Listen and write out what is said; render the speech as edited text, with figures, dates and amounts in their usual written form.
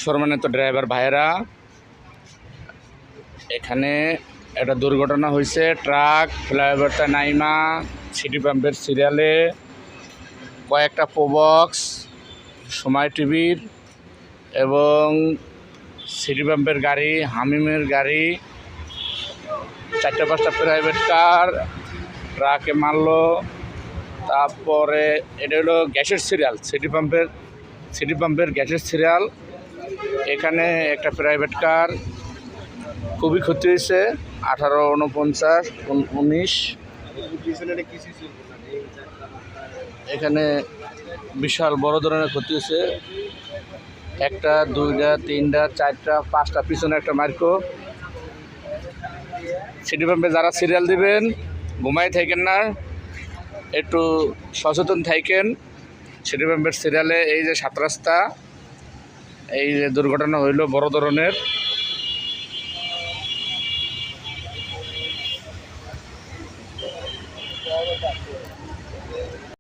সম্মানিত ড্রাইভার ভাইয়েরা, এখানে একটা দুর্ঘটনা হয়েছে। ট্রাক ফ্লাইওভারটা নাইমা সিটি পাম্পের সিরিয়ালে কয়েকটা প্রোবক্স, সময় টিভির এবং সিটি পাম্পের গাড়ি, হামিমের গাড়ি, 4-5টা প্রাইভেট কার ট্রাকে মারলো। তারপরে এটা হলো গ্যাসের সিরিয়াল, সিটি পাম্পের গ্যাসের সিরিয়াল। এখানে একটা প্রাইভেট কার খুবই ক্ষতি হয়েছে, 18, 49, 19। এখানে বিশাল বড় ধরনের ক্ষতি হয়েছে। 1টা, 2টা, 3টা, 4টা, 5টা, পিছনে একটা মার্কো। সিটি পাম্পে যারা সিরিয়াল দিবেন ঘুমাই থাকেন না, একটু সচেতন থাকেন। সিটি পাম্পের সিরিয়ালে এই যে 7 রাস্তা, এই যে দুর্ঘটনা হইল বড় ধরনের।